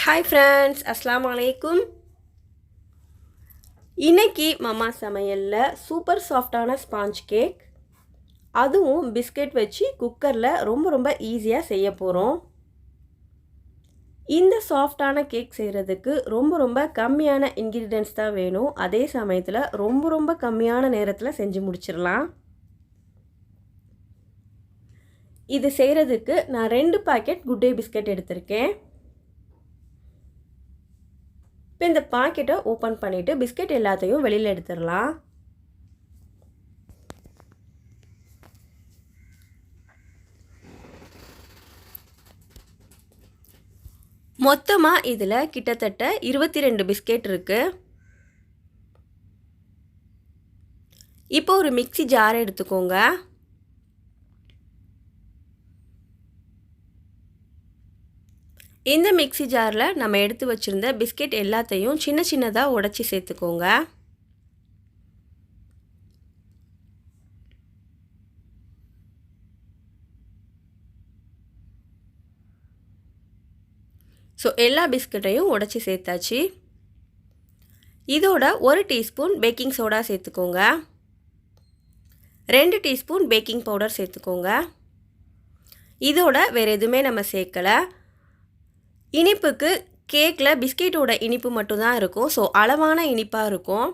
Hi friends, Assalamu alaikum. இன்னைக்கு mamma சமையல்ல super சாஃப்டான ஸ்பாஞ்ச் கேக், அதுவும் பிஸ்கட் வச்சு குக்கரில் ரொம்ப ஈஸியாக செய்ய போகிறோம். இந்த சாஃப்டான கேக் செய்கிறதுக்கு ரொம்ப கம்மியான இன்க்ரீடியன்ட்ஸ் தான் வேணும். அதே சமயத்தில் ரொம்ப கம்மியான நேரத்தில் செஞ்சு முடிச்சிடலாம். இது செய்கிறதுக்கு நான் 2 பாக்கெட் குட் டே பிஸ்கட் எடுத்திருக்கேன். இப்போ இந்த பாக்கெட்டை ஓப்பன் பண்ணிவிட்டு பிஸ்கட் எல்லாத்தையும் வெளியில் எடுத்துடலாம். மொத்தமாக இதில் கிட்டத்தட்ட 22 பிஸ்கெட் இருக்குது. இப்போ ஒரு மிக்ஸி ஜார் எடுத்துக்கோங்க. இந்த மிக்ஸி ஜாரில் நம்ம எடுத்து வச்சுருந்த பிஸ்கெட் எல்லாத்தையும் சின்னதாக உடைச்சி சேர்த்துக்கோங்க. ஸோ எல்லா பிஸ்கட்டையும் உடைச்சி சேர்த்தாச்சு. இதோட 1 டீஸ்பூன் பேக்கிங் சோடா சேர்த்துக்கோங்க. 2 டீஸ்பூன் பேக்கிங் பவுடர் சேர்த்துக்கோங்க. இதோட வேறு எதுவுமே நம்ம சேர்க்கலை. இனிப்புக்கு கேக்கில் பிஸ்கெட்டோட இனிப்பு மட்டும்தான் இருக்கும். ஸோ அளவான இனிப்பாக இருக்கும்.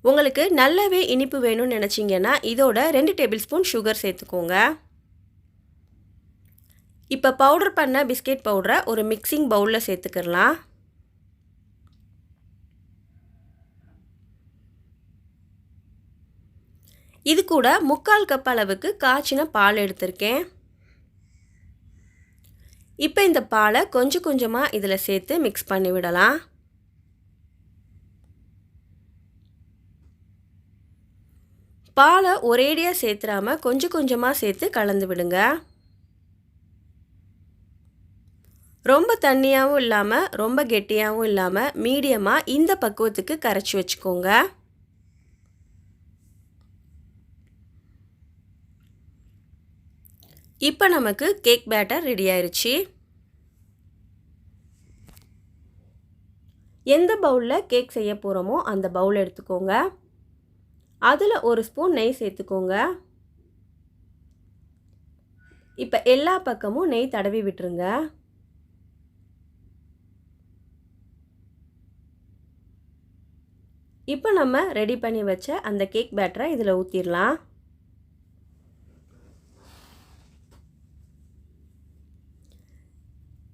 உங்களுக்கு நல்லாவே இனிப்பு வேணும்னு நினச்சிங்கன்னா இதோட 2 டேபிள் ஸ்பூன் சுகர் சேர்த்துக்கோங்க. இப்போ பவுடர் பண்ண பிஸ்கெட் பவுடரை ஒரு மிக்சிங் பவுலில் சேர்த்துக்கலாம். இது கூட 3/4 கப் அளவுக்கு காய்ச்சின பால் எடுத்திருக்கேன். இப்போ இந்த பாலை கொஞ்சமாக இதில் சேர்த்து மிக்ஸ் பண்ணி விடலாம். பாலை ஒரேடியாக சேர்த்துறாமல் கொஞ்சமாக சேர்த்து கலந்து விடுங்க. ரொம்ப தண்ணியாகவும் இல்லாமல் ரொம்ப கெட்டியாகவும் இல்லாமல் மீடியமாக இந்த பக்குவத்துக்கு கரைச்சி வச்சுக்கோங்க. இப்போ நமக்கு கேக் பேட்டர் ரெடி ஆயிடுச்சு. எந்த பவுலில் கேக் செய்ய போகிறோமோ அந்த பவுல் எடுத்துக்கோங்க. அதில் 1 ஸ்பூன் நெய் சேர்த்துக்கோங்க. இப்போ எல்லா பக்கமும் நெய் தடவி விட்டுருங்க. இப்போ நம்ம ரெடி பண்ணி வச்ச அந்த கேக் பேட்டரை இதில் ஊற்றிடலாம்.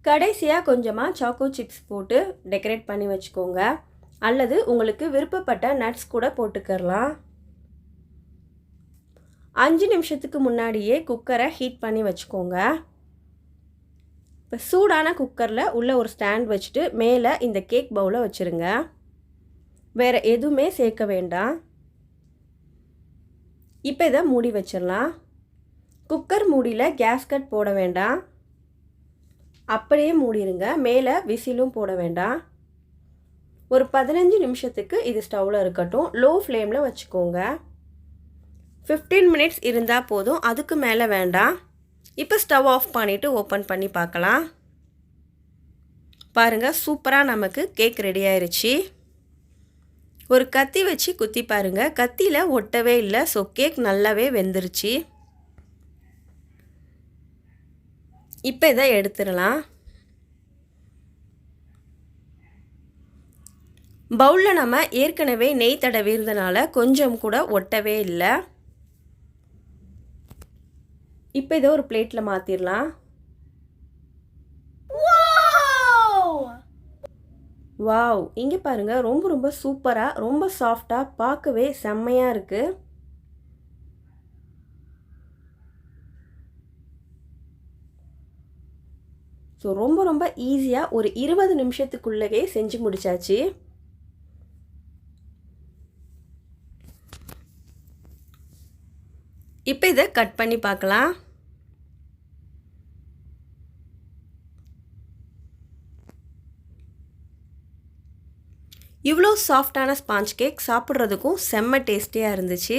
கடைசியாக கொஞ்சமாக சாக்கோ சிப்ஸ் போட்டு டெக்கரேட் பண்ணி வச்சுக்கோங்க. அல்லது உங்களுக்கு விருப்பப்பட்ட நட்ஸ் கூட போட்டுக்கலாம். 5 நிமிஷத்துக்கு முன்னாடியே குக்கரை ஹீட் பண்ணி வச்சுக்கோங்க. இப்போ சூடான குக்கரில் உள்ள ஒரு ஸ்டாண்ட் வச்சுட்டு மேலே இந்த கேக் பவுலை வச்சுருங்க. வேறு எதுவுமே சேர்க்க வேண்டாம். இப்போ இதை மூடி வச்சிடலாம். குக்கர் மூடியில் கேஸ்கட் போட வேண்டாம். அப்படியே மூடிடுங்க. மேலே விசிலும் போட வேண்டாம். ஒரு 15 நிமிஷத்துக்கு இது ஸ்டவ்வில் இருக்கட்டும். லோ ஃப்ளேமில் வச்சுக்கோங்க. 15 மினிட்ஸ் இருந்தால் போதும், அதுக்கு மேலே வேண்டாம். இப்போ ஸ்டவ் ஆஃப் பண்ணிவிட்டு ஓப்பன் பண்ணி பார்க்கலாம். பாருங்கள், சூப்பராக நமக்கு கேக் ரெடி ஆயிடுச்சு. ஒரு கத்தி வச்சு குத்தி பாருங்கள், கத்தியில் ஒட்டவே இல்லை. ஸோ கேக் நல்லாவே வெந்துருச்சு. இப்போ இதை எடுத்துடலாம். பவுலில் நம்ம ஏற்கனவே நெய் தடவிறதுனால கொஞ்சம் கூட ஒட்டவே இல்லை. இப்போ இதை ஒரு பிளேட்டில் மாற்றிடலாம். வாவ், இங்கே பாருங்கள், ரொம்ப சூப்பராக ரொம்ப சாஃப்டாக பார்க்கவே செம்மையாக இருக்குது. ஸோ ரொம்ப ஈஸியாக ஒரு 20 நிமிஷத்துக்குள்ளேயே செஞ்சு முடிச்சாச்சு. இப்போ இதை கட் பண்ணி பார்க்கலாம். இவ்வளோ சாஃப்டான ஸ்பாஞ்ச் கேக் சாப்பிட்றதுக்கும் செம்ம டேஸ்டியாக இருந்துச்சு.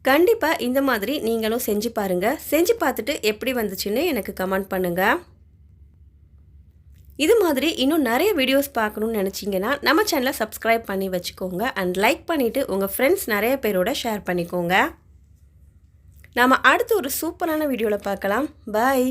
கண்டிப்பாக இந்த மாதிரி நீங்களும் செஞ்சு பாருங்கள். செஞ்சு பார்த்துட்டு எப்படி வந்துச்சுன்னு எனக்கு கமெண்ட் பண்ணுங்கள். இது மாதிரி இன்னும் நிறைய வீடியோஸ் பார்க்கணும்னு நினச்சிங்கன்னா நம்ம சேனலை சப்ஸ்கிரைப் பண்ணி வச்சுக்கோங்க அண்ட் லைக் பண்ணிவிட்டு உங்கள் ஃப்ரெண்ட்ஸ் நிறைய பேரோட ஷேர் பண்ணிக்கோங்க. நாம் அடுத்து ஒரு சூப்பரான வீடியோவில் பார்க்கலாம். பாய்.